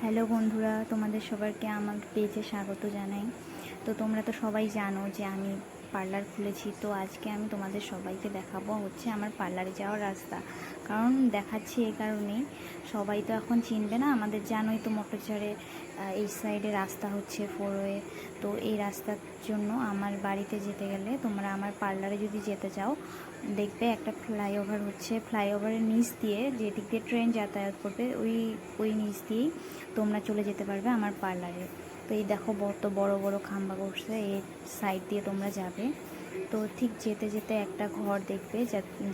Hello বন্ধুরা, তোমাদের সবাইকে আমার পেজে স্বাগত জানাই। তো তোমরা তো সবাই জানো যে আমি পার্লার খুলেছি। তো আজকে আমি তোমাদের সবাইকে দেখাবো হচ্ছে আমার পার্লারে যাওয়ার রাস্তা। কারণ দেখাচ্ছি এই কারণেই, সবাই তো এখন চিনবে না, আমাদের জানোই তো মোটরচরে এই সাইডে রাস্তা হচ্ছে ফোরওয়ে। তো এই রাস্তার জন্য আমার বাড়িতে যেতে গেলে তোমরা আমার পার্লারে যদি যেতে চাও, দেখবে একটা ফ্লাইওভার হচ্ছে, ফ্লাইওভারের নিচ দিয়ে যেদিক দিয়ে ট্রেন যাতায়াত করবে ওই নিচ দিয়েই তোমরা চলে যেতে পারবে আমার পার্লারে। তো এই দেখো কত বড় বড় খাম্বা করছে, এই সাইড দিয়ে তোমরা যাবে। তো ঠিক যেতে যেতে একটা ঘর দেখবে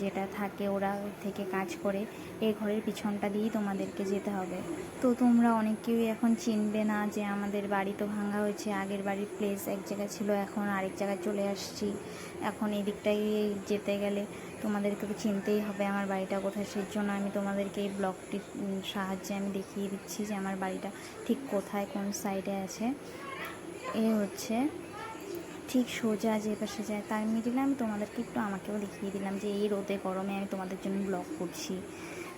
যেটা থাকে, ওরা থেকে কাজ করে, এই ঘরের পিছনটা দিয়েই তোমাদেরকে যেতে হবে। তো তোমরা অনেকেই এখন চিনবে না যে আমাদের বাড়ি তো ভাঙা হয়েছে, আগের বাড়ির প্লেস এক জায়গায় ছিল, এখন আরেক জায়গায় চলে আসছি। এখন এই দিকটাই যেতে গেলে তোমাদেরকে তো চিনতেই হবে আমার বাড়িটা কোথায়। সেই জন্য আমি তোমাদেরকে এই ব্লগটির সাহায্যে আমি দেখিয়ে দিচ্ছি যে আমার বাড়িটা ঠিক কোথায়, কোন সাইডে আছে। এ হচ্ছে ঠিক সোজা যে পাশে যায়, তার মিডিলে আমি তোমাদেরকে একটু আমাকেও দেখিয়ে দিলাম যে এই রোদে গরমে আমি তোমাদের জন্য ব্লগ করছি।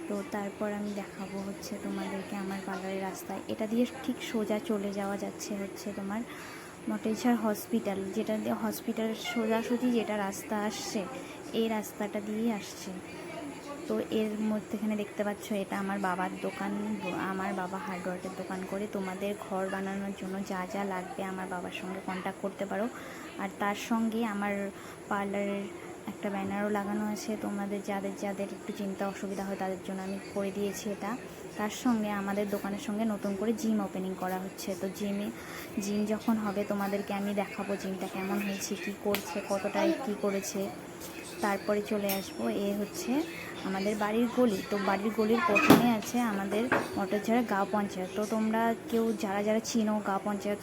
তো তারপর আমি দেখাবো হচ্ছে তোমাদেরকে আমার পার্লারের রাস্তায়, এটা দিয়ে ঠিক সোজা চলে যাওয়া যাচ্ছে হচ্ছে তোমার মটেশ্বর হসপিটাল, যেটা দিয়ে হসপিটালের সোজাসুজি যেটা রাস্তা আসছে, এই রাস্তাটা দিয়েই আসছে। তো এর মধ্যেখানে দেখতে পাচ্ছ এটা আমার বাবার দোকান। আমার বাবা হার্ডওয়্যারের দোকান করে। তোমাদের ঘর বানানোর জন্য যা যা লাগবে আমার বাবার সঙ্গে কন্ট্যাক্ট করতে পারো। আর তার সঙ্গে আমার পার্লারের একটা ব্যানারও লাগানো আছে, তোমাদের যাদের যাদের একটু চিন্তা অসুবিধা হয় তাদের জন্য আমি করে দিয়েছি এটা। তার সঙ্গে আমাদের দোকানের সঙ্গে নতুন করে জিম ওপেনিং করা হচ্ছে। তো জিম যখন হবে তোমাদেরকে আমি দেখাবো জিমটা কেমন হয়েছে, কী করছে, কতটা কী করেছে। তারপরে চলে আসবো, এ হচ্ছে আমাদের বাড়ির গলি। তো বাড়ির গলির প্রথমে আছে আমাদের মটরঝাড়া গাঁও পঞ্চায়েত। তো তোমরা কেউ যারা যারা চিনো গাঁও পঞ্চায়েত,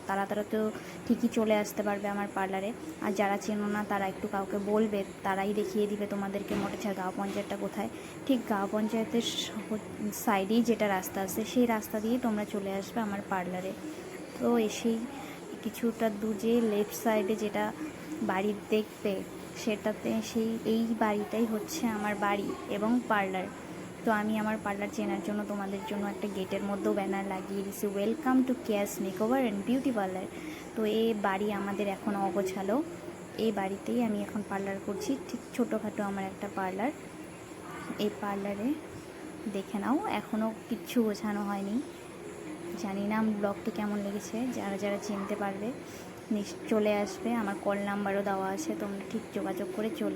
তারা তো ঠিকই চলে আসতে পারবে আমার পার্লারে। আর যারা চেনো না তারা একটু কাউকে বলবে, তারাই দেখিয়ে দিবে তোমাদেরকে মটরঝাড়া গাঁও পঞ্চায়েতটা কোথায়। ঠিক গাঁও পঞ্চায়েতের সাইডেই যেটা রাস্তা আছে, সেই রাস্তা দিয়ে তোমরা চলে আসবে আমার পার্লারে। তো এসেই কিছুটা দূর যে লেফট সাইডে যেটা বাড়ি দেখবে, সেটাতে এই বাড়িটাই হচ্ছে আমার বাড়ি এবং পার্লার। তো আমি আমার পার্লার চেনার জন্য তোমাদের জন্য একটা গেটের মধ্যেও ব্যানার লাগিয়ে দিয়েছি, welcome to Keya's makeover and beauty parlour. তো এই বাড়ি আমাদের এখন অগোছালো, এই বাড়িতেই আমি এখন পার্লার করছি, ঠিক ছোটোখাটো আমার একটা পার্লার। এই পার্লারে দেখে নাও, এখনও কিচ্ছু গোছানো হয়নি। জানি না ব্লগটি কেমন লেগেছে, যারা যারা চিনতে পারবে চলে আসবে। আমার কল নাম্বারও দেওয়া আছে, তোমরা ঠিক যোগাযোগ করে চলে